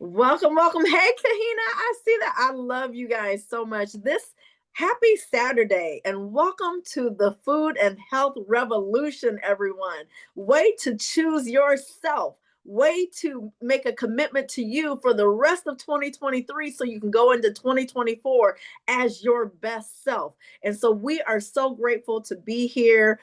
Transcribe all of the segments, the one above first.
Welcome, welcome. Hey, Kahina, I see that. I love you guys so much. Happy Saturday and welcome to the Food and Health Revolution, everyone. Way to choose yourself. Way to make a commitment to you for the rest of 2023 so you can go into 2024 as your best self. And so we are so grateful to be here.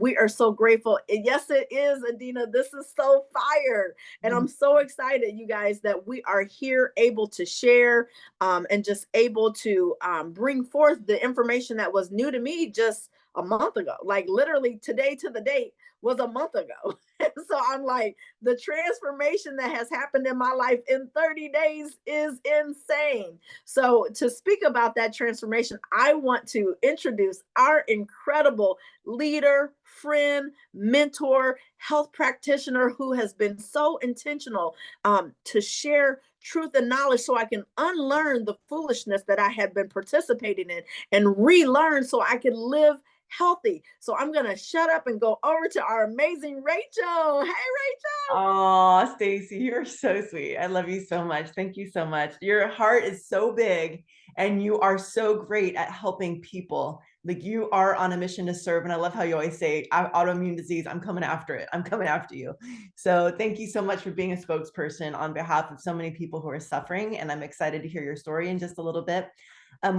We are so grateful. And yes, it is, Adina. This is so fire. And I'm so excited, you guys, that we are here able to share and just able to bring forth the information that was new to me just a month ago. Like literally today to the date was a month ago. So I'm like, the transformation that has happened in my life in 30 days is insane. So to speak about that transformation, I want to introduce our incredible leader, friend, mentor, health practitioner who has been so intentional to share truth and knowledge so I can unlearn the foolishness that I had been participating in and relearn so I can live healthy. So I'm going to shut up and go over to our amazing Rachel. Hey, Rachel. Oh, Stacy, you're so sweet. I love you so much. Thank you so much. Your heart is so big and you are so great at helping people. Like you are on a mission to serve. And I love how you always say, autoimmune disease, I'm coming after it. I'm coming after you. So thank you so much for being a spokesperson on behalf of so many people who are suffering. And I'm excited to hear your story in just a little bit.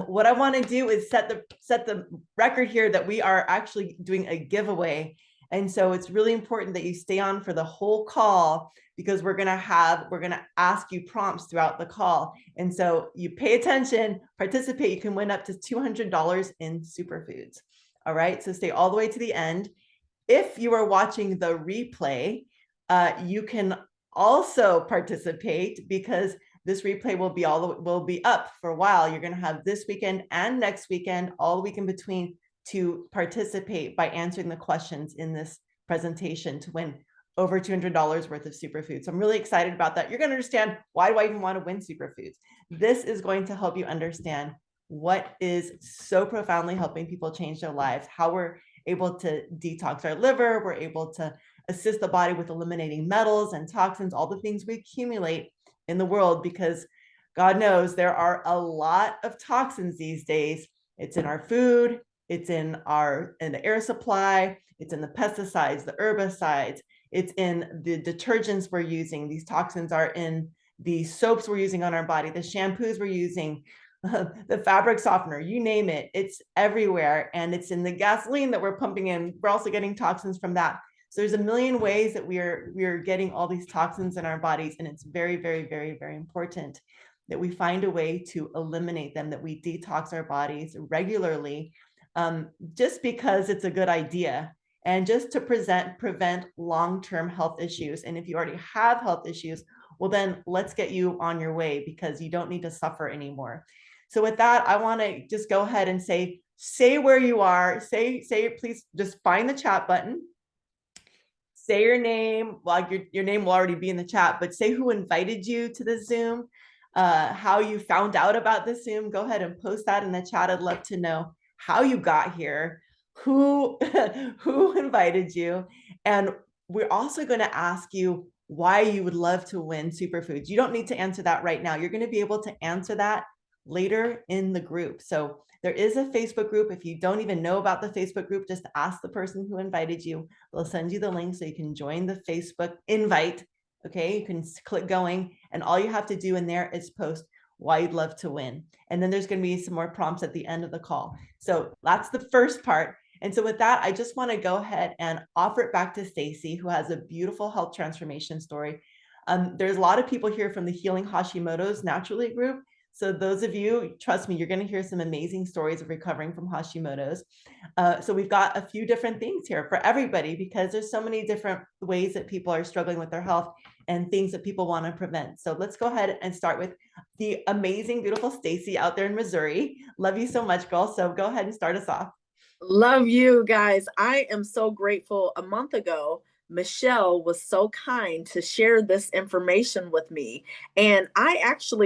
What I want to do is set the record here that we are actually doing a giveaway. And so it's really important that you stay on for the whole call because we're going to ask you prompts throughout the call. And so you pay attention, participate, you can win up to $200 in superfoods. All right. So stay all the way to the end. If you are watching the replay, you can also participate because this replay will be up for a while. You're going to have this weekend and next weekend, all the week in between, to participate by answering the questions in this presentation to win over $200 worth of superfoods. So I'm really excited about that. You're going to understand, why do I even want to win superfoods? This is going to help you understand what is so profoundly helping people change their lives, how we're able to detox our liver, we're able to assist the body with eliminating metals and toxins, all the things we accumulate in the world, because God knows there are a lot of toxins these days. It's in our food, it's in the air supply, it's in the pesticides, the herbicides, it's in the detergents we're using. These toxins are in the soaps we're using on our body, the shampoos we're using, the fabric softener, you name it, it's everywhere. And it's in the gasoline that we're pumping in. We're also getting toxins from that. So there's a million ways that we are getting all these toxins in our bodies. And it's very, very, very, very important that we find a way to eliminate them, that we detox our bodies regularly, just because it's a good idea and just to prevent long-term health issues. And if you already have health issues, well, then let's get you on your way because you don't need to suffer anymore. So with that, I want to just go ahead and say where you are, please just find the chat button. Say your name. Well, your name will already be in the chat, but say who invited you to the Zoom, how you found out about the Zoom. Go ahead and post that in the chat. I'd love to know how you got here, who invited you. And we're also going to ask you why you would love to win superfoods. You don't need to answer that right now. You're going to be able to answer that later in the group. So there is a Facebook group. If you don't even know about the Facebook group, just ask the person who invited you. They'll send you the link so you can join the Facebook invite. Okay, you can click going, and all you have to do in there is post why you'd love to win. And then there's going to be some more prompts at the end of the call. So that's the first part. And so with that, I just want to go ahead and offer it back to Stacy, who has a beautiful health transformation story. There's a lot of people here from the Healing Hashimoto's Naturally group. So those of you, trust me, you're going to hear some amazing stories of recovering from Hashimoto's. So we've got a few different things here for everybody because there's so many different ways that people are struggling with their health and things that people want to prevent. So let's go ahead and start with the amazing, beautiful Stacy out there in Missouri. Love you so much, girl. So go ahead and start us off. Love you guys. I am so grateful. A month ago, Michelle was so kind to share this information with me. And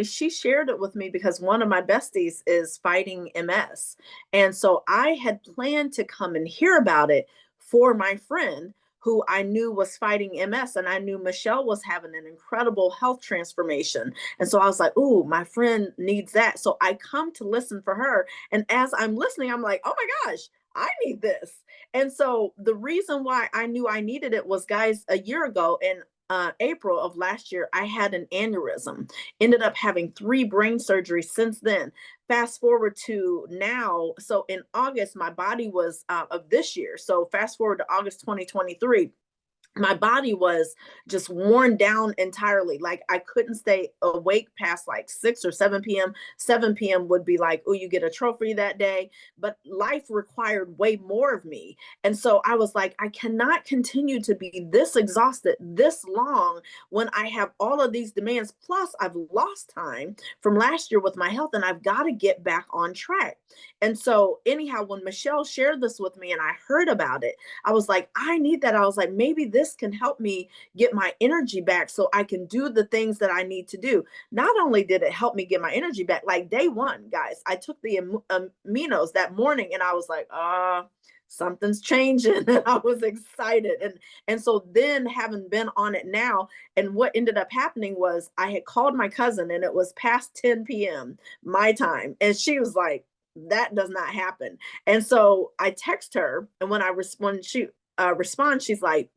she shared it with me because one of my besties is fighting MS. And so I had planned to come and hear about it for my friend who I knew was fighting MS, and I knew Michelle was having an incredible health transformation. And so I was like, ooh, my friend needs that. So I come to listen for her. And as I'm listening, I'm like, oh my gosh, I need this. And so the reason why I knew I needed it was, guys, a year ago in April of last year, I had an aneurysm, ended up having 3 brain surgeries since then. Fast forward to now. So in August, my body was of this year. So fast forward to August 2023, my body was just worn down entirely. Like I couldn't stay awake past like 6 or 7 p.m. 7 p.m. would be like, oh, you get a trophy that day. But life required way more of me. And so I was like, I cannot continue to be this exhausted this long when I have all of these demands. Plus, I've lost time from last year with my health, and I've got to get back on track. And so, anyhow, when Michelle shared this with me and I heard about it, I was like, I need that. I was like, maybe this can help me get my energy back so I can do the things that I need to do. Not only did it help me get my energy back, like day one, guys, I took the aminos that morning and I was like, something's changing. And I was excited. And so then having been on it now, and what ended up happening was I had called my cousin and it was past 10 p.m. my time. And she was like, that does not happen. And so I text her, and when she responds, she's like,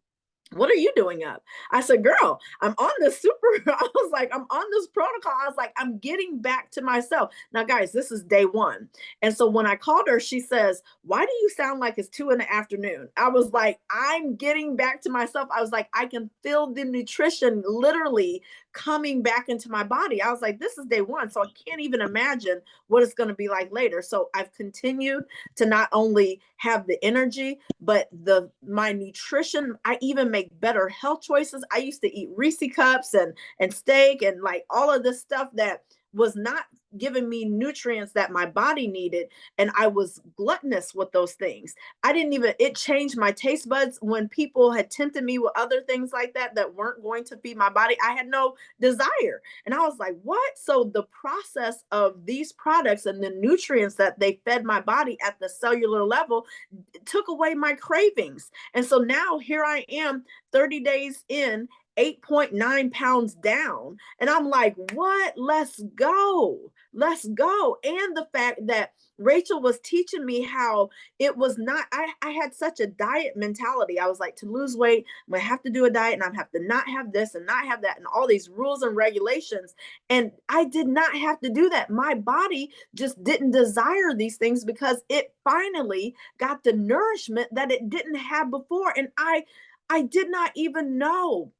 what are you doing up? I said, girl, I'm on this I was like, I'm on this protocol. I was like, I'm getting back to myself. Now, guys, this is day one. And so when I called her, she says, why do you sound like it's 2 in the afternoon? I was like, I'm getting back to myself. I was like, I can feel the nutrition literally coming back into my body. I was like, this is day one. So I can't even imagine what it's going to be like later. So I've continued to not only have the energy, but my nutrition. I even make better health choices. I used to eat Reese cups and steak and like all of this stuff that was not giving me nutrients that my body needed, and I was gluttonous with those things. I didn't even It changed my taste buds when people had tempted me with other things like that weren't going to feed my body. I had no desire, and I was like, what? So the process of these products and the nutrients that they fed my body at the cellular level took away my cravings. And so now here I am 30 days in, 8.9 pounds down. And I'm like, what? Let's go. Let's go. And the fact that Rachel was teaching me how it was not, I had such a diet mentality. I was like, to lose weight, I'm going to have to do a diet, and I have to not have this and not have that and all these rules and regulations. And I did not have to do that. My body just didn't desire these things because it finally got the nourishment that it didn't have before. And I did not even know.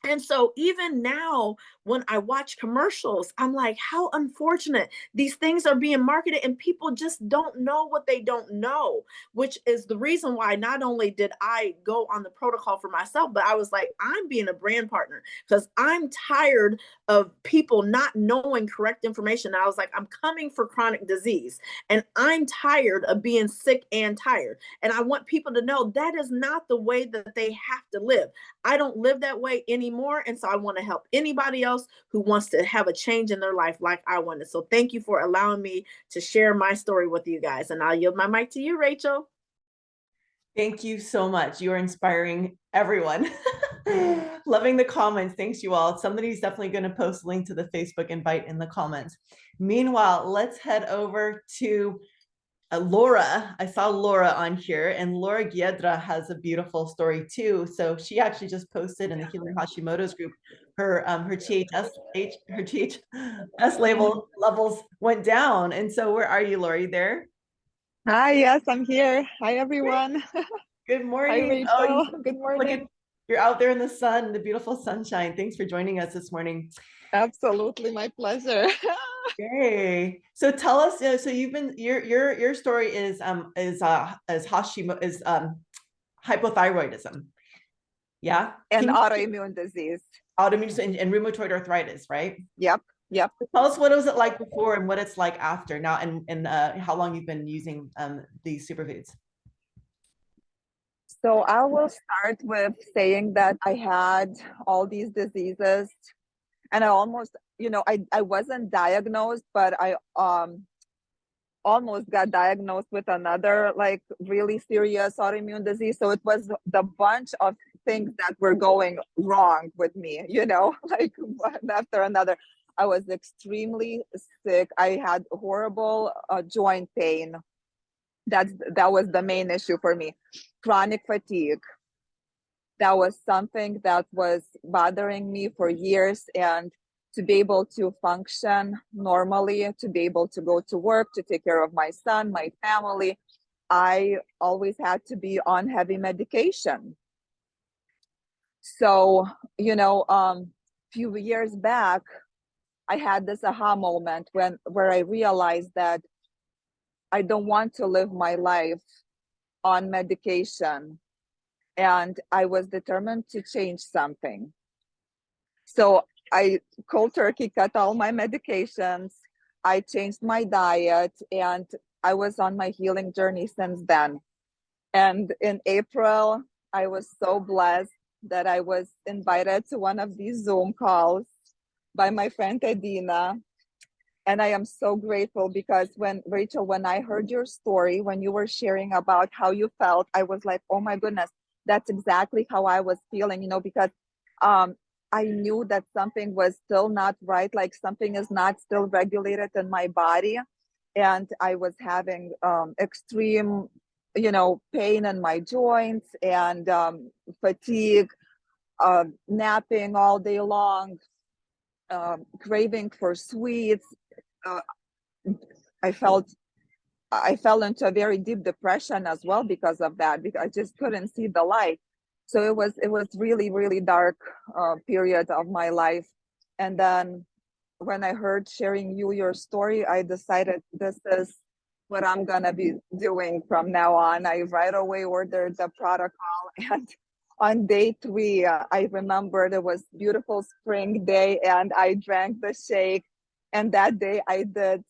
And so even now, when I watch commercials, I'm like, how unfortunate. These things are being marketed and people just don't know what they don't know, which is the reason why not only did I go on the protocol for myself, but I was like, I'm being a brand partner because I'm tired of people not knowing correct information. I was like, I'm coming for chronic disease and I'm tired of being sick and tired. And I want people to know that is not the way that they have to live. I don't live that way anymore. And so I want to help anybody else who wants to have a change in their life like I wanted. So thank you for allowing me to share my story with you guys. And I'll yield my mic to you, Rachel. Thank you so much. You are inspiring everyone. Loving the comments. Thanks, you all. Somebody's definitely going to post a link to the Facebook invite in the comments. Meanwhile, let's head over to Laura. I saw Laura on here, and Laura Giedra has a beautiful story too. So she actually just posted in the Healing Hashimoto's group her THS levels went down. And so where are you, Laura? Are you there? Hi, yes, I'm here. Hi, everyone. Good Hi, morning. Rachel. Good morning. You're out there in the sun, the beautiful sunshine. Thanks for joining us this morning. Absolutely, my pleasure. Yay. So tell us, so you've been your story is Hashimoto is hypothyroidism. Yeah. And autoimmune disease. Autoimmune and rheumatoid arthritis, right? Yep. Yep. So tell us what was it like before and what it's like after now, and how long you've been using these superfoods. So I will start with saying that I had all these diseases, and I almost, I wasn't diagnosed, but I almost got diagnosed with another like really serious autoimmune disease. So it was the bunch of things that were going wrong with me, like one after another. I was extremely sick. I had horrible joint pain. That was the main issue for me. Chronic fatigue. That was something that was bothering me for years. And to be able to function normally, to be able to go to work, to take care of my son, my family, I always had to be on heavy medication. So, few years back, I had this aha moment where I realized that I don't want to live my life on medication, and I was determined to change something. So I cold turkey cut all my medications. I changed my diet, and I was on my healing journey since then. And in April, I was so blessed that I was invited to one of these Zoom calls by my friend Edina. And I am so grateful because when I heard your story, when you were sharing about how you felt, I was like, oh my goodness, that's exactly how I was feeling, because I knew that something was still not right, like something is not still regulated in my body. And I was having extreme, pain in my joints and fatigue, napping all day long, craving for sweets. Uh, I fell into a very deep depression as well because of that, because I just couldn't see the light. So it was really, really dark period of my life. And then when I heard sharing your story, I decided this is what I'm gonna be doing from now on. I right away ordered the protocol, and on day 3, I remember it was beautiful spring day, and I drank the shake. And that day, I did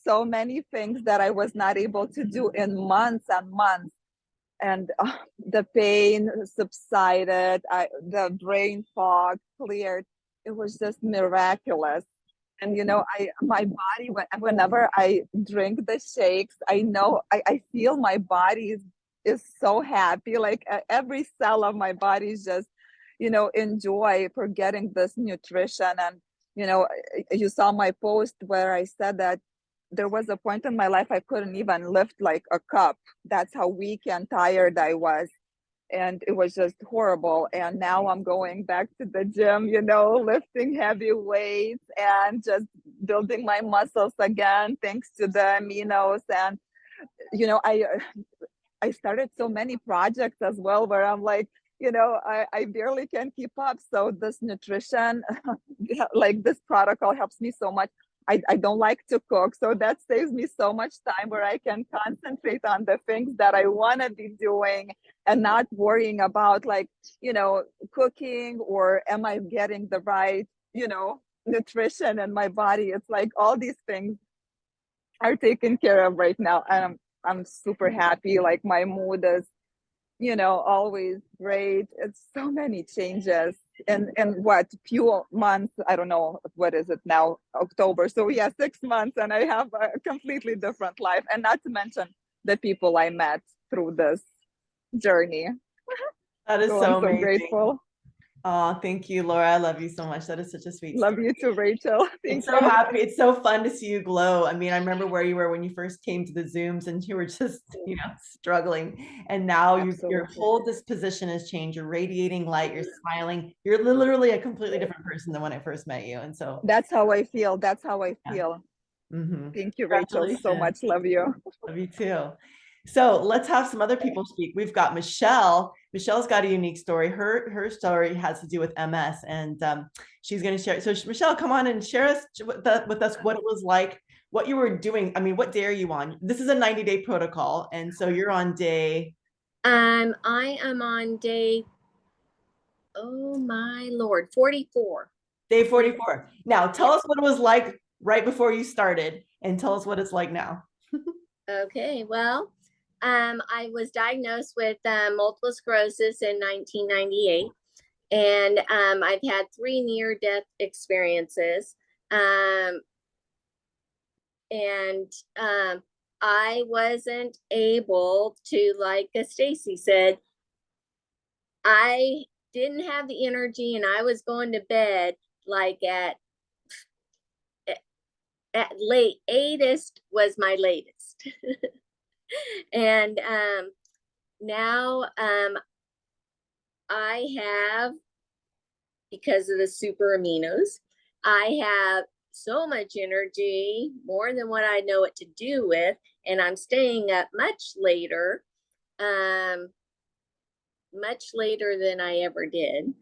so many things that I was not able to do in months and months. And the pain subsided, the brain fog cleared. It was just miraculous. And my body, whenever I drink the shakes, I know I feel my body is so happy. Like every cell of my body is just, in joy for getting this nutrition. And you saw my post where I said that there was a point in my life I couldn't even lift like a cup. That's how weak and tired I was. And it was just horrible. And now I'm going back to the gym, lifting heavy weights and just building my muscles again, thanks to the aminos. And, I started so many projects as well where I'm like, I barely can keep up. So this nutrition, like this protocol helps me so much. I don't like to cook. So that saves me so much time where I can concentrate on the things that I want to be doing and not worrying about cooking or am I getting the right, nutrition in my body. It's like all these things are taken care of right now. And I'm super happy. Like my mood is, always great. It's so many changes in what few months. I don't know, what is it now, October. So yeah, 6 months, and I have a completely different life. And not to mention the people I met through this journey. That is So so I'm so amazing. grateful. Oh, thank you, Laura. I love you so much. That is such a sweet Love story. you too, Rachel. Thank It's so you. happy. It's so fun to see you glow. I mean, I remember where you were when you first came to the Zooms and you were just, struggling. And now your Absolutely. whole disposition has changed. You're radiating light. You're smiling. You're literally a completely different person than when I first met you. And so That's how I feel. That's how I yeah. feel. Mm-hmm. Thank you, Rachel, so Congratulations. much. Love you. Love you too. So let's have some other people speak. We've got Michelle. Michelle's got a unique story. Her story has to do with MS, and she's going to share. So Michelle, come on and share with us what it was like, what you were doing. I mean, what day are you on? This is a 90-day protocol, and so you're on day. I am on day, oh my Lord, 44. Day 44. Now, tell us what it was like right before you started, and tell us what it's like now. Okay, well, I was diagnosed with multiple sclerosis in 1998, and I've had 3 near-death experiences. And I wasn't able to, like Stacy said, I didn't have the energy, and I was going to bed like at late 8th was my latest. And now I have, because of the super aminos, I have so much energy, more than what I know what to do with, and I'm staying up much later than I ever did.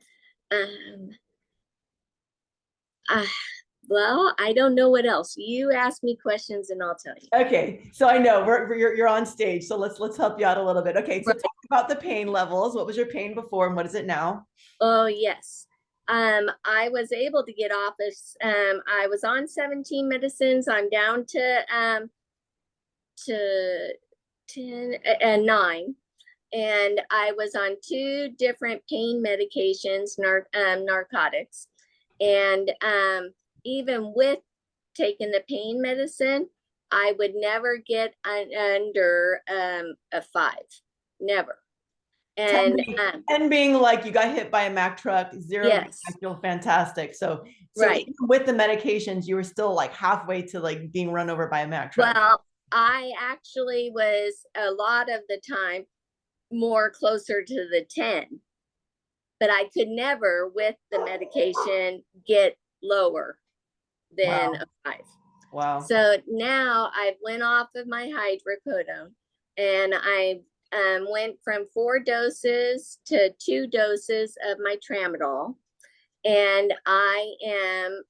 Well, I don't know what else. You ask me questions and I'll tell you. Okay, so I know you're on stage, so let's help you out a little bit. Okay, so talk about the pain levels. What was your pain before, and what is it now? Oh, yes. I was able to get off this. I was on 17 medicines. I'm down to 10 and 9. And I was on 2 different pain medications, narcotics. And even with taking the pain medicine, I would never get under a 5. Never. And being like, you got hit by a Mack truck, 0, yes. I feel fantastic. So Right. Even with the medications, you were still like halfway to like being run over by a Mack truck. Well, I actually was a lot of the time more closer to the 10, but I could never with the medication get lower than a 5. Wow. So now I went off of my hydrocodone, and I went from 4 doses to 2 doses of my tramadol. And I am,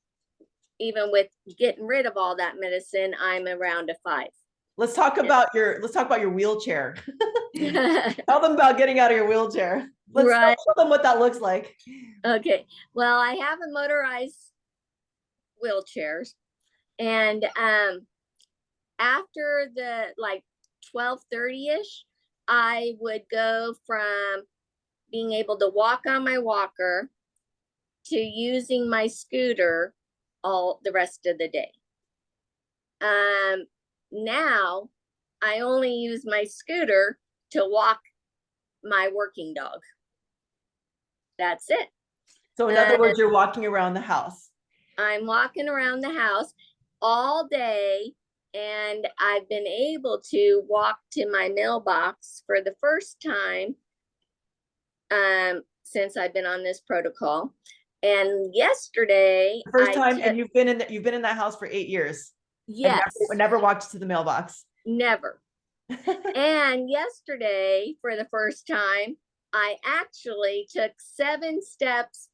even with getting rid of all that medicine, I'm around a 5. Let's talk about your wheelchair. Tell them about getting out of your wheelchair. Let's show them what that looks like. Okay. Well, I have a motorized wheelchairs, and after the like 12:30ish, I would go from being able to walk on my walker to using my scooter all the rest of the day. Now I only use my scooter to walk my working dog. That's it. So in other words, you're walking around the house. I'm walking around the house all day, and I've been able to walk to my mailbox for the first time since I've been on this protocol. And yesterday, first time, and you've been in that house for 8 years. Yes. And never walked to the mailbox. Never. And yesterday, for the first time, I actually took 7 steps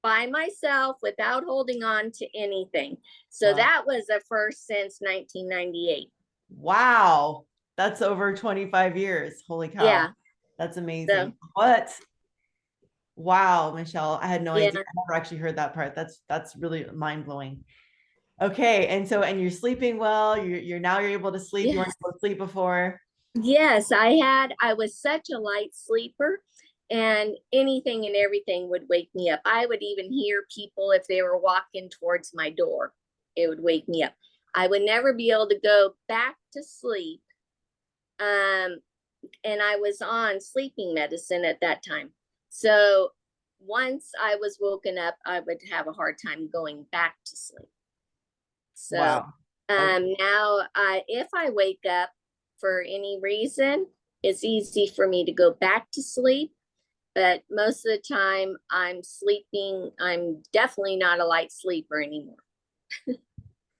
by myself without holding on to anything. So that was a first since 1998. Wow. That's over 25 years. Holy cow. Yeah. That's amazing. So, wow, Michelle, I had no idea. I never actually heard that part. That's really mind-blowing. Okay, and you're sleeping well. You're able to sleep. Yes. You weren't able to sleep before. Yes, I was such a light sleeper, and anything and everything would wake me up. I would even hear people if they were walking towards my door. It would wake me up. I would never be able to go back to sleep. And I was on sleeping medicine at that time. So once I was woken up, I would have a hard time going back to sleep. So now if I wake up for any reason, it's easy for me to go back to sleep. But most of the time I'm sleeping. I'm definitely not a light sleeper anymore.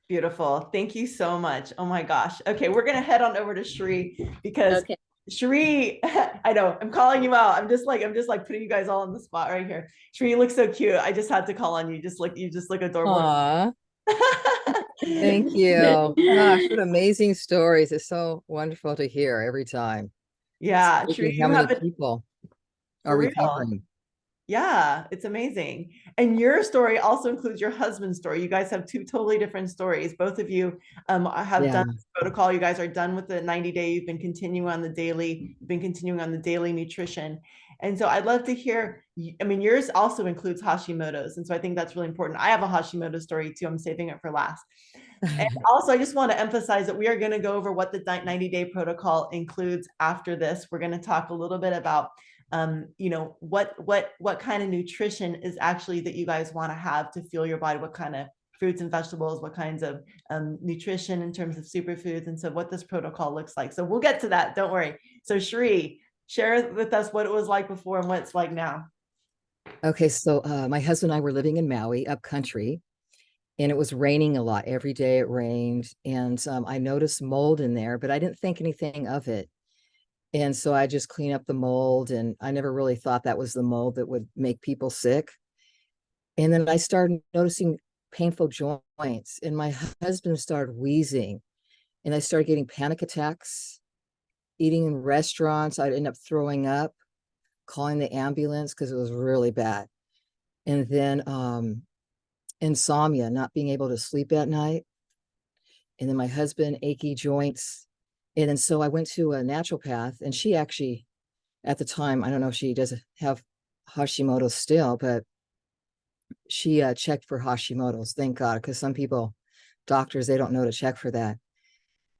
Beautiful. Thank you so much. Oh my gosh. Okay, we're gonna head on over to Sheree, because Sheree, I know I'm calling you out. I'm just like putting you guys all on the spot right here. Sheree, you look so cute. I just had to call on you. You just look adorable. Aww. Thank you. Gosh, what amazing stories. It's so wonderful to hear every time. Yeah, Sheree, you have people are recovering. Yeah, it's amazing. And your story also includes your husband's story. You guys have 2 totally different stories. Both of you have done this protocol. You guys are done with the 90-day. You've been continuing on the daily nutrition. And so I'd love to hear, I mean, yours also includes Hashimoto's. And so I think that's really important. I have a Hashimoto story too. I'm saving it for last. And also, I just want to emphasize that we are going to go over what the 90-day protocol includes after this. We're going to talk a little bit about you know, what kind of nutrition is actually that you guys want to have to fuel your body, what kind of fruits and vegetables, what kinds of nutrition in terms of superfoods, and so what this protocol looks like. So we'll get to that, don't worry. So Sheree, share with us what it was like before and what it's like now. Okay, so my husband and I were living in Maui, up country, and it was raining a lot. Every day it rained, and I noticed mold in there, but I didn't think anything of it. And so I just clean up the mold, and I never really thought that was the mold that would make people sick. And then I started noticing painful joints, and my husband started wheezing, and I started getting panic attacks, eating in restaurants. I'd end up throwing up, calling the ambulance because it was really bad. And then insomnia, not being able to sleep at night. And then my husband, achy joints. And then so I went to a naturopath, and she actually, at the time, I don't know if she does have Hashimoto's still, but she checked for Hashimoto's, thank God, because some people, doctors, they don't know to check for that.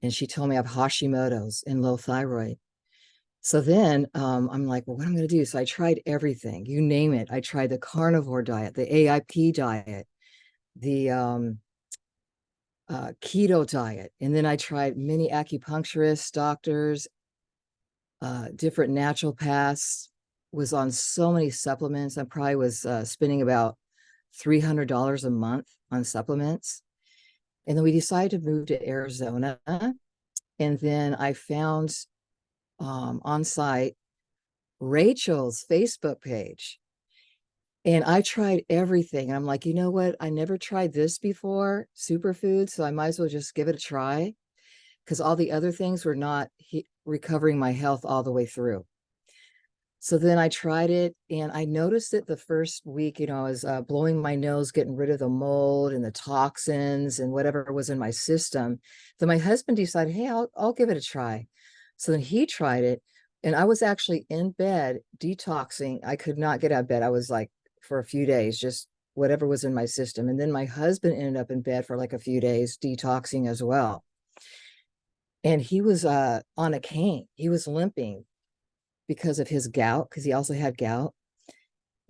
And she told me I have Hashimoto's and low thyroid. So then I'm like, well, what am I going to do? So I tried everything, you name it. I tried the carnivore diet, the AIP diet, the keto diet. And then I tried many acupuncturists, doctors, different naturopaths, was on so many supplements. I probably was spending about $300 a month on supplements. And then we decided to move to Arizona. And then I found on site Rachel's Facebook page. And I tried everything. And I'm like, you know what? I never tried this before, superfoods. So I might as well just give it a try, because all the other things were not recovering my health all the way through. So then I tried it, and I noticed it the first week, you know, I was blowing my nose, getting rid of the mold and the toxins and whatever was in my system. Then my husband decided, hey, I'll give it a try. So then he tried it, and I was actually in bed detoxing. I could not get out of bed. I was like, for a few days, just whatever was in my system. And then my husband ended up in bed for like a few days detoxing as well. And he was on a cane. He was limping because of his gout, because he also had gout.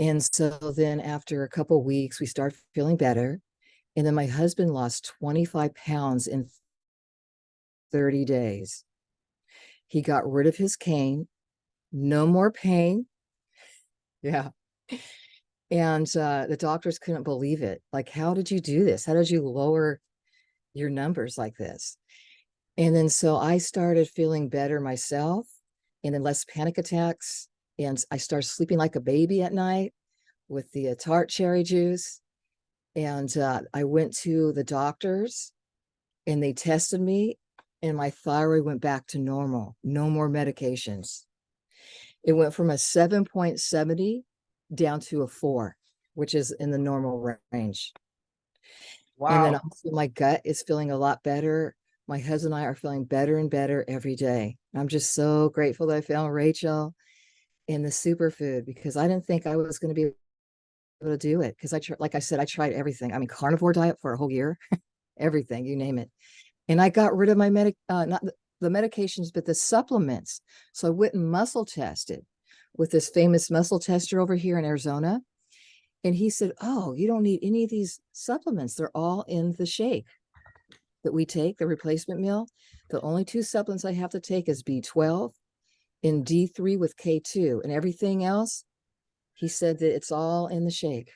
And so then after a couple of weeks, we started feeling better. And then my husband lost 25 pounds in 30 days. He got rid of his cane, no more pain. Yeah. And the doctors couldn't believe it. Like, how did you do this? How did you lower your numbers like this? And then so I started feeling better myself, and then less panic attacks. And I started sleeping like a baby at night with the tart cherry juice. And I went to the doctors, and they tested me, and my thyroid went back to normal. No more medications. It went from a 7.70 down to a 4, which is in the normal range. Wow. And then also my gut is feeling a lot better. My husband and I are feeling better and better every day. I'm just so grateful that I found Rachel in the superfood, because I didn't think I was going to be able to do it. Because like I said, I tried everything. I mean, carnivore diet for a whole year, everything, you name it. And I got rid of my not the medications, but the supplements. So I went and muscle tested with this famous muscle tester over here in Arizona. And he said, oh, you don't need any of these supplements. They're all in the shake that we take, the replacement meal. The only 2 supplements I have to take is B12 and D3 with K2, and everything else, he said that it's all in the shake.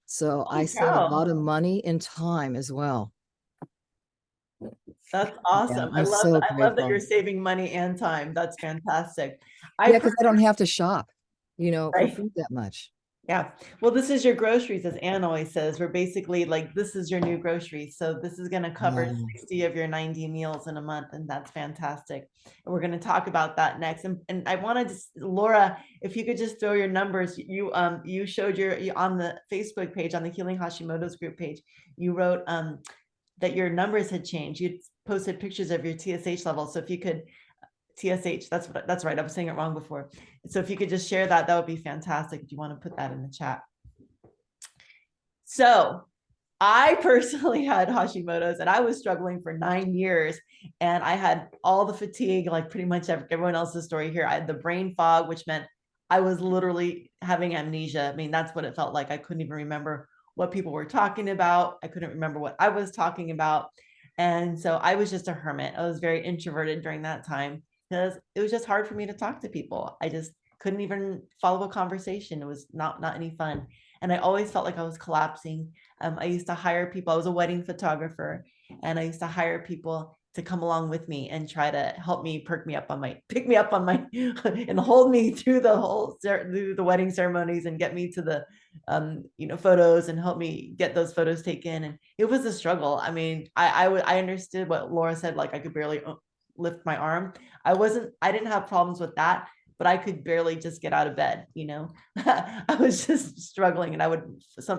So I save a lot of money and time as well. That's awesome. Yeah, I love that you're grateful. saving money and time. That's fantastic. Yeah, because I don't have to shop, you know, for Right. food that much. Yeah. Well, this is your groceries, as Anne always says. We're basically like, this is your new groceries. So this is going to cover 60 of your 90 meals in a month. And that's fantastic. And we're going to talk about that next. And I wanted to, Laura, if you could just throw your numbers, you showed you on the Facebook page, on the Healing Hashimoto's group page, you wrote that your numbers had changed. You posted pictures of your TSH levels. So if you could, TSH, that's right. I was saying it wrong before. So if you could just share that, that would be fantastic. If you want to put that in the chat. So I personally had Hashimoto's, and I was struggling for 9 years, and I had all the fatigue, like pretty much everyone else's story here. I had the brain fog, which meant I was literally having amnesia. I mean, that's what it felt like. I couldn't even remember what people were talking about. I couldn't remember what I was talking about. And so I was just a hermit. I was very introverted during that time because it was just hard for me to talk to people. I just couldn't even follow a conversation. It was not any fun. And I always felt like I was collapsing. I used to hire people. I was a wedding photographer, and I used to hire people to come along with me and try to help me pick me up on my and hold me through the wedding ceremonies and get me to the photos and help me get those photos taken. And it was a struggle. I mean, I understood what Laura said, like I could barely lift my arm. I didn't have problems with that, but I could barely just get out of bed. I was just struggling, and I would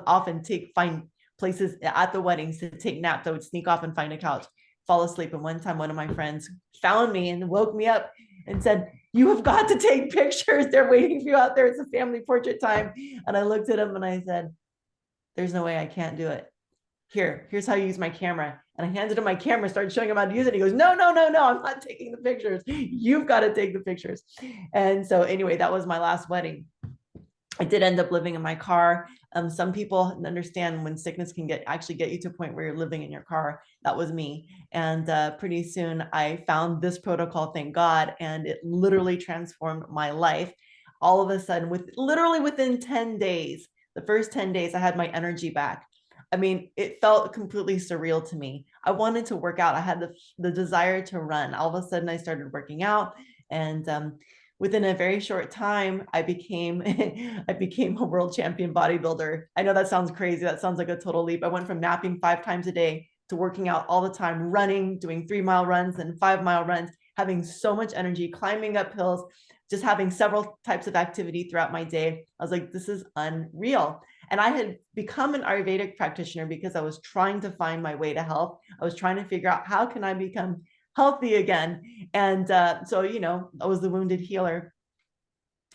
often find places at the weddings to take naps. I would sneak off and find a couch, fall asleep. And one time, one of my friends found me and woke me up and said, "You have got to take pictures. They're waiting for you out there. It's a family portrait time." And I looked at him and I said, "There's no way, I can't do it. Here's how you use my camera." And I handed him my camera, started showing him how to use it. He goes, "No, I'm not taking the pictures. You've got to take the pictures." And so anyway, that was my last wedding. I did end up living in my car. Some people understand when sickness can actually get you to a point where you're living in your car. That was me. And pretty soon I found this protocol, thank God, and it literally transformed my life. All of a sudden, literally within 10 days, the first 10 days, I had my energy back. I mean, it felt completely surreal to me. I wanted to work out. I had the desire to run. All of a sudden I started working out, and within a very short time, I became a world champion bodybuilder. I know that sounds crazy. That sounds like a total leap. I went from napping 5 times a day to working out all the time, running, doing 3-mile runs and 5-mile runs, having so much energy, climbing up hills, just having several types of activity throughout my day. I was like, this is unreal. And I had become an Ayurvedic practitioner because I was trying to find my way to health. I was trying to figure out, how can I become healthy again? And so, I was the wounded healer.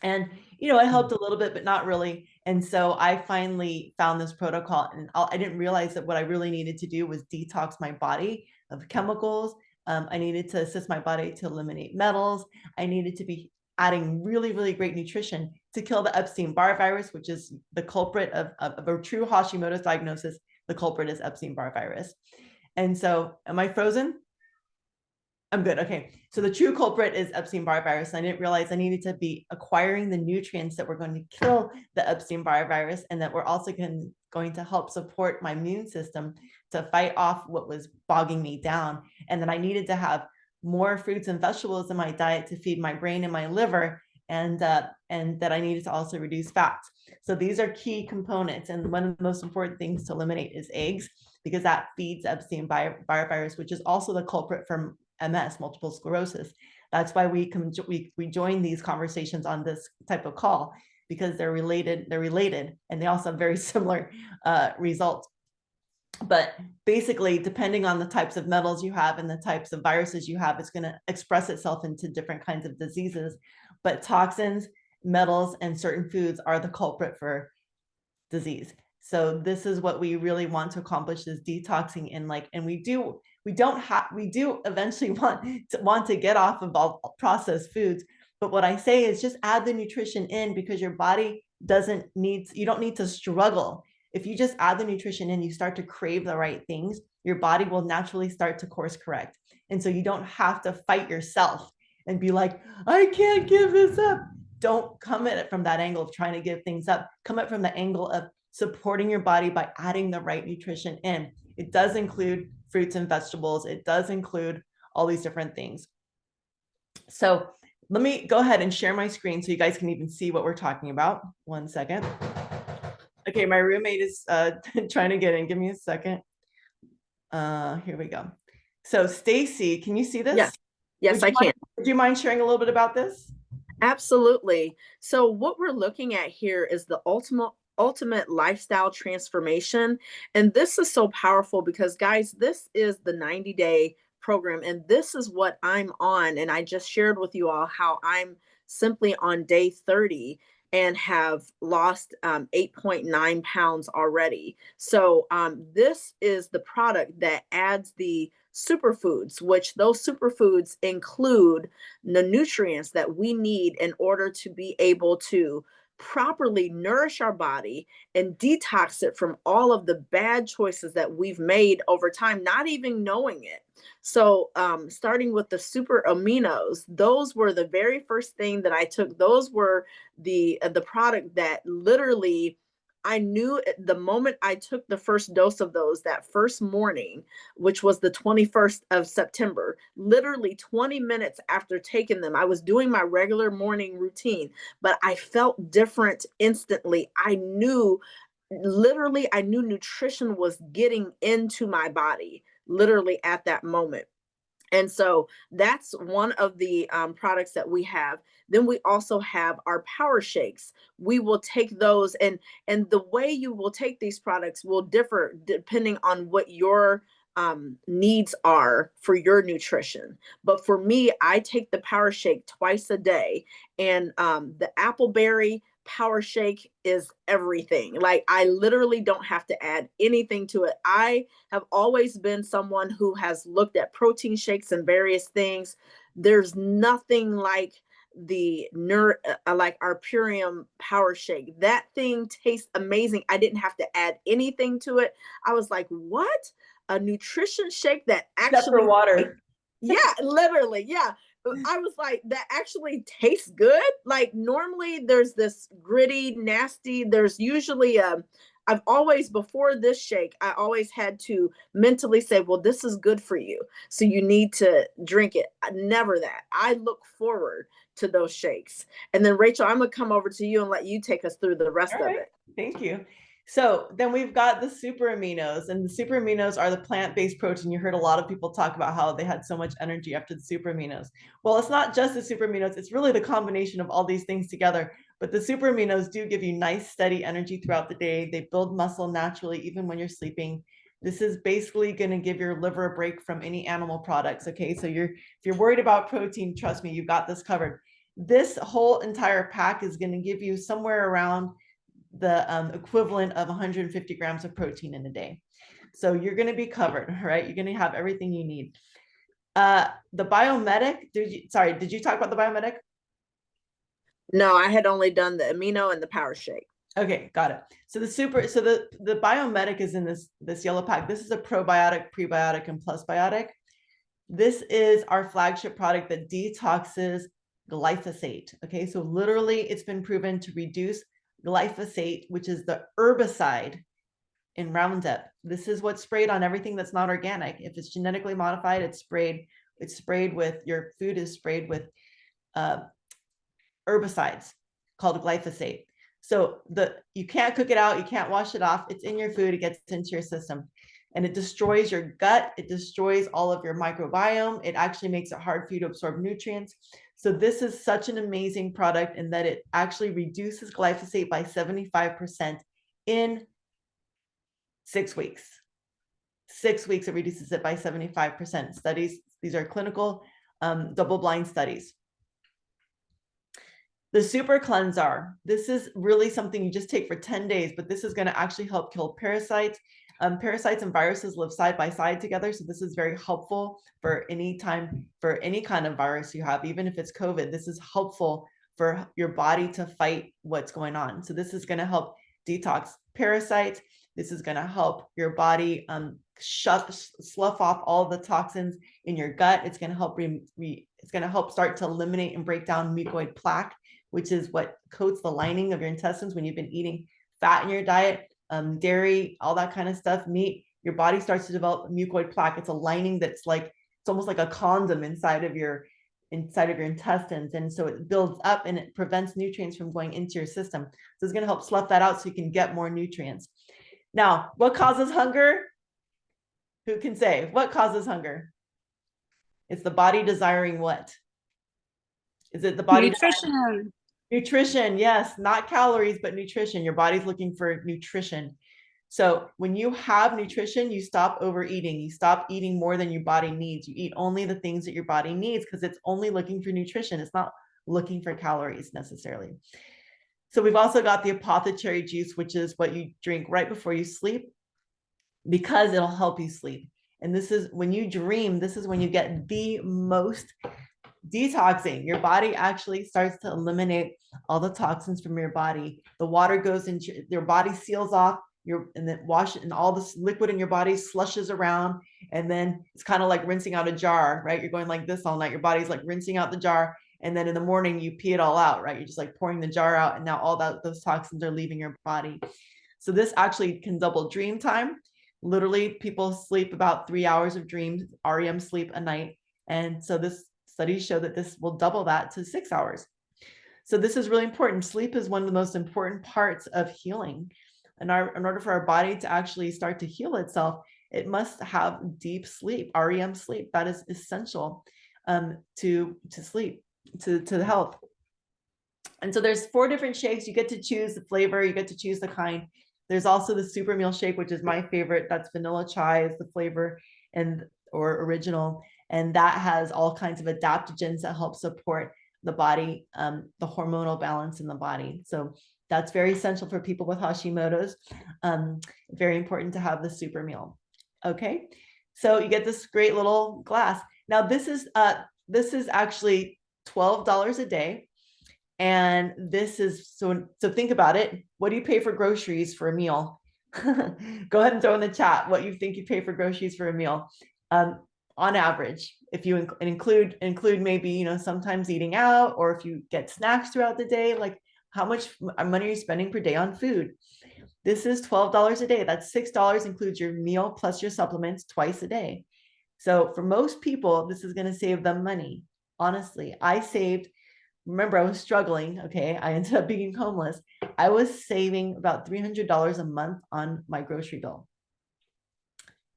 And, I helped a little bit, but not really. And so I finally found this protocol, and I didn't realize that what I really needed to do was detox my body of chemicals. I needed to assist my body to eliminate metals. I needed to be adding really, really great nutrition to kill the Epstein-Barr virus, which is the culprit of a true Hashimoto's diagnosis. The culprit is Epstein-Barr virus. And so, am I frozen? I'm good. Okay. So the true culprit is Epstein-Barr virus. I didn't realize I needed to be acquiring the nutrients that were going to kill the Epstein-Barr virus, and that were also going to help support my immune system to fight off what was bogging me down. And then I needed to have more fruits and vegetables in my diet to feed my brain and my liver, and that I needed to also reduce fats. So these are key components. And one of the most important things to eliminate is eggs, because that feeds Epstein-Barr virus, which is also the culprit for MS, multiple sclerosis. That's why we join these conversations on this type of call, because they're related, and they also have very similar results. But basically, depending on the types of metals you have and the types of viruses you have, it's going to express itself into different kinds of diseases. But toxins, metals, and certain foods are the culprit for disease. So this is what we really want to accomplish, is detoxing. And we do eventually want to get off of all processed foods. But what I say is, just add the nutrition in, because your body you don't need to struggle. If you just add the nutrition in, you start to crave the right things, your body will naturally start to course correct. And so you don't have to fight yourself and be like, I can't give this up. Don't come at it from that angle of trying to give things up. Come at it from the angle of supporting your body by adding the right nutrition in. It does include fruits and vegetables. It does include all these different things. So let me go ahead and share my screen so you guys can even see what we're talking about. 1 second. Okay, my roommate is trying to get in. Give me a second. Here we go. So Stacy, can you see this? Yes, I can. Would you mind sharing a little bit about this? Absolutely. So what we're looking at here is the ultimate lifestyle transformation. And this is so powerful because, guys, this is the 90-day program, and this is what I'm on. And I just shared with you all how I'm simply on day 30. and have lost 8.9 pounds already. So this is the product that adds the superfoods, which those superfoods include the nutrients that we need in order to be able to properly nourish our body and detox it from all of the bad choices that we've made over time, not even knowing it. So, starting with the super aminos, those were the very first thing that I took. Those were the product that literally I knew the moment I took the first dose of those that first morning, which was the 21st of September, literally 20 minutes after taking them, I was doing my regular morning routine, but I felt different instantly. I knew nutrition was getting into my body literally at that moment. And so that's one of the products that we have. Then we also have our power shakes. We will take those, and the way you will take these products will differ depending on what your needs are for your nutrition. But for me, I take the power shake twice a day, and the appleberry power shake is everything. Like, I literally don't have to add anything to it. I have always been someone who has looked at protein shakes and various things. There's nothing like like our Purium power shake. That thing tastes amazing. I didn't have to add anything to it. I was like, what? A nutrition shake that Except for actually water. yeah, literally, yeah. I was like, that actually tastes good. Like, normally there's this gritty, nasty, there's usually I've always, before this shake, I always had to mentally say, well, this is good for you, so you need to drink it. Never that. I look forward to those shakes. And then, Rachel, I'm gonna come over to you and let you take us through the rest All of right. it. Thank you. So then we've got the super aminos, and the super aminos are the plant-based protein. You heard a lot of people talk about how they had so much energy after the super aminos. Well, it's not just the super aminos, it's really the combination of all these things together. But the super aminos do give you nice, steady energy throughout the day. They build muscle naturally, even when you're sleeping. This is basically going to give your liver a break from any animal products. Okay, so if you're worried about protein, trust me, you've got this covered. This whole entire pack is going to give you somewhere around the equivalent of 150 grams of protein in a day. So you're going to be covered, right? You're going to have everything you need. The Biomedic, did you talk about the Biomedic? No, I had only done the amino and the power shake. Okay, got it. So the Biomedic is in this yellow pack. This is a probiotic, prebiotic, and plus biotic. This is our flagship product that detoxes glyphosate. Okay, so literally it's been proven to reduce glyphosate, which is the herbicide in Roundup. This is what's sprayed on everything that's not organic. If it's genetically modified, it's sprayed with, your food is sprayed with herbicides called glyphosate. So you can't cook it out, you can't wash it off. It's in your food, it gets into your system, and it destroys your gut. It destroys all of your microbiome. It actually makes it hard for you to absorb nutrients. So this is such an amazing product in that it actually reduces glyphosate by 75% in 6 weeks. 6 weeks, it reduces it by 75%. Studies, these are clinical double-blind studies. The Super Cleanser, this is really something you just take for 10 days, but this is going to actually help kill parasites. Parasites and viruses live side by side together. So this is very helpful for any kind of virus you have, even if it's COVID. This is helpful for your body to fight what's going on. So this is going to help detox parasites. This is going to help your body slough off all the toxins in your gut. It's going to help it's going to help start to eliminate and break down mucoid plaque, which is what coats the lining of your intestines when you've been eating fat in your diet, dairy, all that kind of stuff, meat. Your body starts to develop mucoid plaque. It's a lining that's like, it's almost like a condom inside of your intestines. And so it builds up and it prevents nutrients from going into your system. So it's going to help slough that out so you can get more nutrients. Now, what causes hunger? Who can say? What causes hunger? It's the body desiring what? Is it the body? Nutrition. Nutrition, yes, not calories, but nutrition. Your body's looking for nutrition. So when you have nutrition, you stop overeating. You stop eating more than your body needs. You eat only the things that your body needs because it's only looking for nutrition. It's not looking for calories necessarily. So we've also got the apothecary juice, which is what you drink right before you sleep, because it'll help you sleep. And this is when you dream, this is when you get the most detoxing. Your body actually starts to eliminate all the toxins from your body. The water goes into your body, seals off and then wash it, and all this liquid in your body slushes around. And then it's kind of like rinsing out a jar, right? You're going like this all night. Your body's like rinsing out the jar. And then in the morning you pee it all out, right? You're just like pouring the jar out, and now all those toxins are leaving your body. So this actually can double dream time. Literally, people sleep about 3 hours of dreams, REM sleep a night. And so this studies show that this will double that to 6 hours. So this is really important. Sleep is one of the most important parts of healing. In order for our body to actually start to heal itself, it must have deep sleep, REM sleep. That is essential to sleep, to the health. And so there's 4 different shakes. You get to choose the flavor. You get to choose the kind. There's also the super meal shake, which is my favorite. That's vanilla chai is the flavor, or original. And that has all kinds of adaptogens that help support the body, the hormonal balance in the body. So that's very essential for people with Hashimoto's. Very important to have the super meal. Okay, so you get this great little glass. Now this is actually $12 a day. And this is, so think about it. What do you pay for groceries for a meal? Go ahead and throw in the chat what you think you pay for groceries for a meal. On average, if you include maybe, you know, sometimes eating out, or if you get snacks throughout the day, like how much money are you spending per day on food? This is $12 a day. That's $6 includes your meal plus your supplements twice a day. So for most people, this is going to save them money. Honestly, remember, I was struggling. Okay. I ended up being homeless. I was saving about $300 a month on my grocery bill.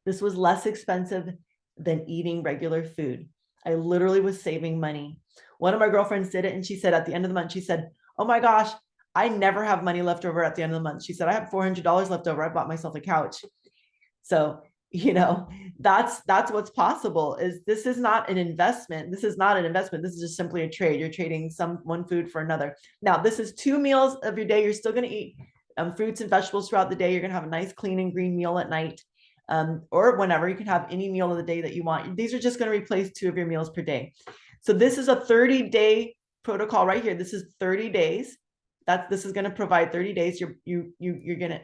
This was less expensive than eating regular food. I literally was saving money. One of my girlfriends did it, and she said at the end of the month, she said, "Oh my gosh, I never have money left over at the end of the month." She said, "I have $400 left over. I bought myself a couch." So, you know, that's what's possible. This is not an investment. This is not an investment. This is just simply a trade. You're trading one food for another. Now, this is 2 meals of your day. You're still going to eat fruits and vegetables throughout the day. You're going to have a nice clean and green meal at night, or whenever. You can have any meal of the day that you want. These are just going to replace 2 of your meals per day. So this is a 30-day protocol right here. This is 30 days. This is going to provide 30 days. You're going to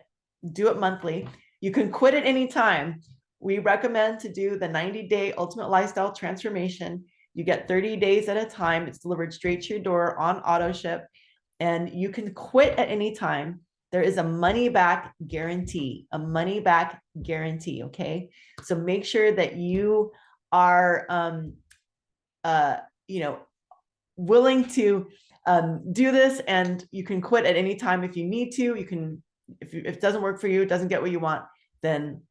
do it monthly. You can quit at any time. We recommend to do the 90-day ultimate lifestyle transformation. You get 30 days at a time. It's delivered straight to your door on auto ship, and you can quit at any time. There is a money back guarantee, okay? So make sure that you are, willing to do this, and you can quit at any time if you need to. You can, if it doesn't work for you, it doesn't get what you want, then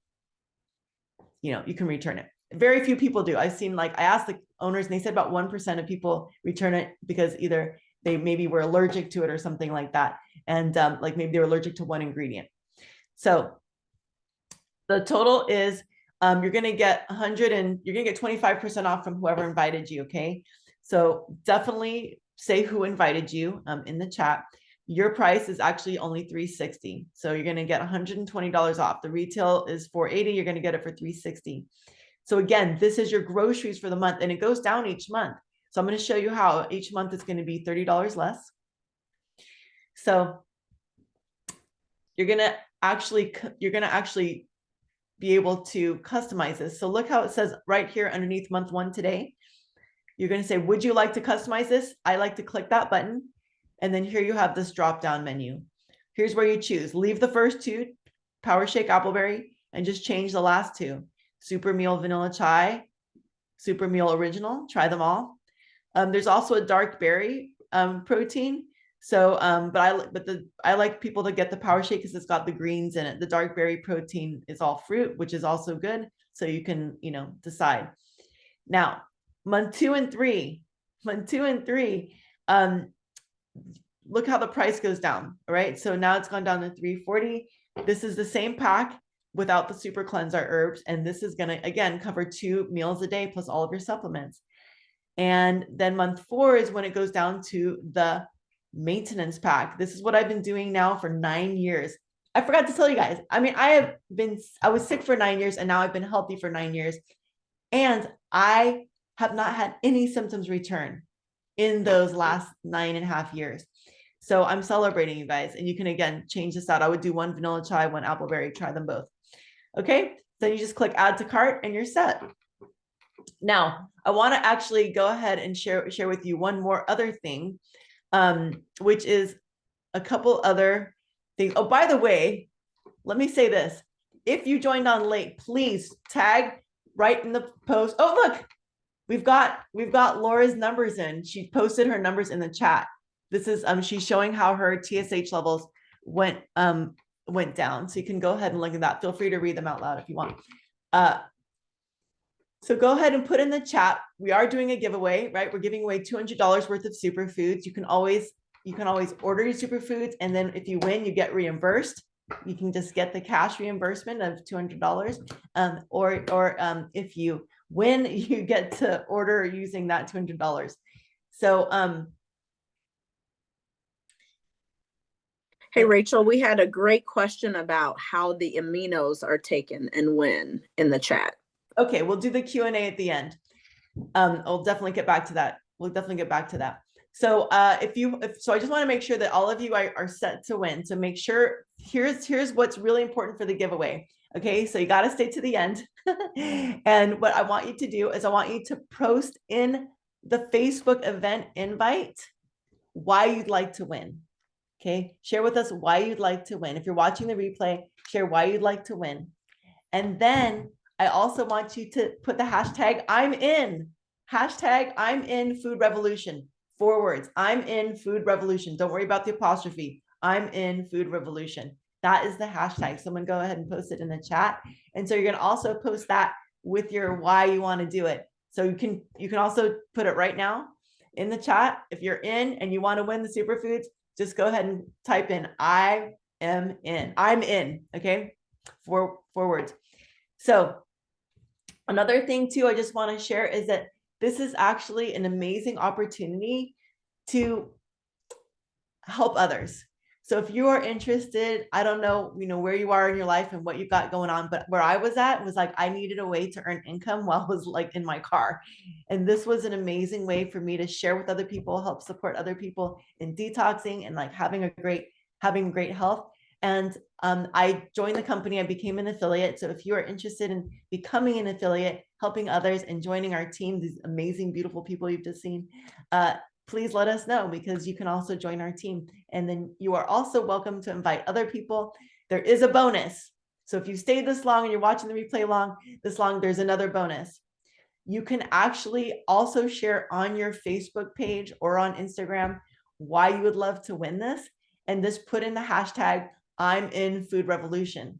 you can return it. Very few people do. I've seen, I asked the owners, and they said about 1% of people return it because either they maybe were allergic to it or something like that. And maybe they were allergic to one ingredient. So the total is, you're going to get 25% off from whoever invited you. Okay. So definitely say who invited you in the chat. Your price is actually only $360. So you're going to get $120 off. The retail is $480. You're going to get it for $360. So again, this is your groceries for the month, and it goes down each month. So I'm going to show you how each month it's going to be $30 less. So you're going to actually be able to customize this. So look how it says right here underneath month 1 today. You're going to say, would you like to customize this? I like to click that button. And then here you have this drop down menu. Here's where you choose. Leave the first 2, Power Shake Appleberry, and just change the last 2. Super Meal Vanilla Chai, Super Meal Original, try them all. There's also a dark berry protein. So, I like people to get the Power Shake because it's got the greens in it. The dark berry protein is all fruit, which is also good. So you can, decide. Now, month 2 and 3, look how the price goes down. All right. So now it's gone down to $340. This is the same pack without the super cleanser herbs. And this is going to, again, cover 2 meals a day plus all of your supplements. And then month 4 is when it goes down to the maintenance pack. This is what I've been doing now for 9 years. I forgot to tell you guys. I mean, I was sick for 9 years and now I've been healthy for 9 years. And I have not had any symptoms return in those last 9.5 years. So I'm celebrating, you guys. And you can, again, change this out. I would do 1 vanilla chai, 1 appleberry, try them both. Okay. So you just click add to cart and you're set. Now, I want to actually go ahead and share with you one more other thing, which is a couple other things. Oh, by the way, let me say this. If you joined on late, please tag right in the post. Oh, look, we've got Laura's numbers in. She posted her numbers in the chat. This is she's showing how her TSH levels went down. So you can go ahead and look at that. Feel free to read them out loud if you want. So go ahead and put in the chat. We are doing a giveaway, right? We're giving away $200 worth of superfoods. You can always order your superfoods, and then if you win, you get reimbursed. You can just get the cash reimbursement of $200, or if you win, you get to order using that $200. So hey, Rachel, we had a great question about how the aminos are taken and when in the chat. Okay, we'll do the Q&A at the end. I'll definitely get back to that. We'll definitely get back to that. So so I just want to make sure that all of you are set to win. So make sure, here's what's really important for the giveaway. Okay, so you got to stay to the end. And what I want you to do is I want you to post in the Facebook event invite why you'd like to win. Okay, share with us why you'd like to win. If you're watching the replay, share why you'd like to win. And then I also want you to put the hashtag I'm in. Hashtag I'm in Food Revolution. 4 words. I'm in Food Revolution. Don't worry about the apostrophe. I'm in Food Revolution. That is the hashtag. Someone go ahead and post it in the chat. And so you're going to also post that with your why you want to do it. So you can also put it right now in the chat. If you're in and you want to win the superfoods, just go ahead and type in I am in. I'm in. Okay. 4 words. So another thing too, I just want to share is that this is actually an amazing opportunity to help others. So if you are interested, I don't know, where you are in your life and what you've got going on, but where I was at was like, I needed a way to earn income while I was like in my car. And this was an amazing way for me to share with other people, help support other people in detoxing and like having great health. And I joined the company. I became an affiliate. So if you are interested in becoming an affiliate, helping others and joining our team, these amazing, beautiful people you've just seen, please let us know, because you can also join our team. And then you are also welcome to invite other people. There is a bonus. So if you stayed this long and you're watching the replay this long, there's another bonus. You can actually also share on your Facebook page or on Instagram why you would love to win this. And just put in the hashtag I'm in Food Revolution.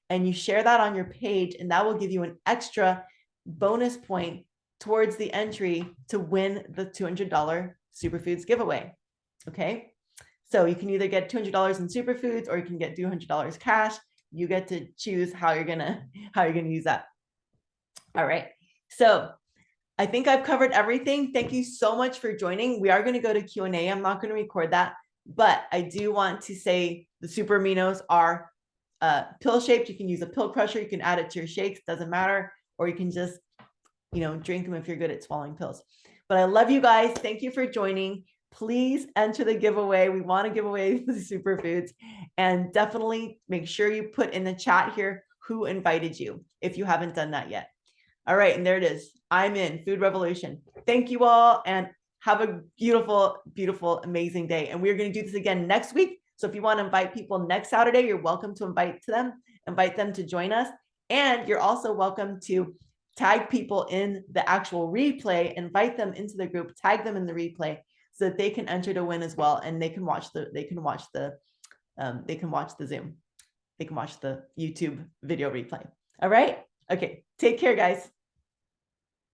And you share that on your page, and that will give you an extra bonus point towards the entry to win the $200 Superfoods giveaway. Okay. So you can either get $200 in superfoods or you can get $200 cash. You get to choose how you're gonna use that. All right. So I think I've covered everything. Thank you so much for joining. We are going to go to Q&A. I'm not going to record that, but I do want to say the super aminos are pill shaped. You can use a pill crusher. You can add it to your shakes. Doesn't matter. Or you can just, drink them if you're good at swallowing pills. But I love you guys. Thank you for joining. Please enter the giveaway. We want to give away the superfoods, and definitely make sure you put in the chat here who invited you if you haven't done that yet. All right. And there it is. I'm in Food Revolution. Thank you all, and have a beautiful, beautiful, amazing day. And we're going to do this again next week. So if you want to invite people next Saturday, you're welcome to invite them to join us. And you're also welcome to tag people in the actual replay, invite them into the group, tag them in the replay so that they can enter to win as well. And they can watch the Zoom. They can watch the YouTube video replay. All right. Okay. Take care, guys.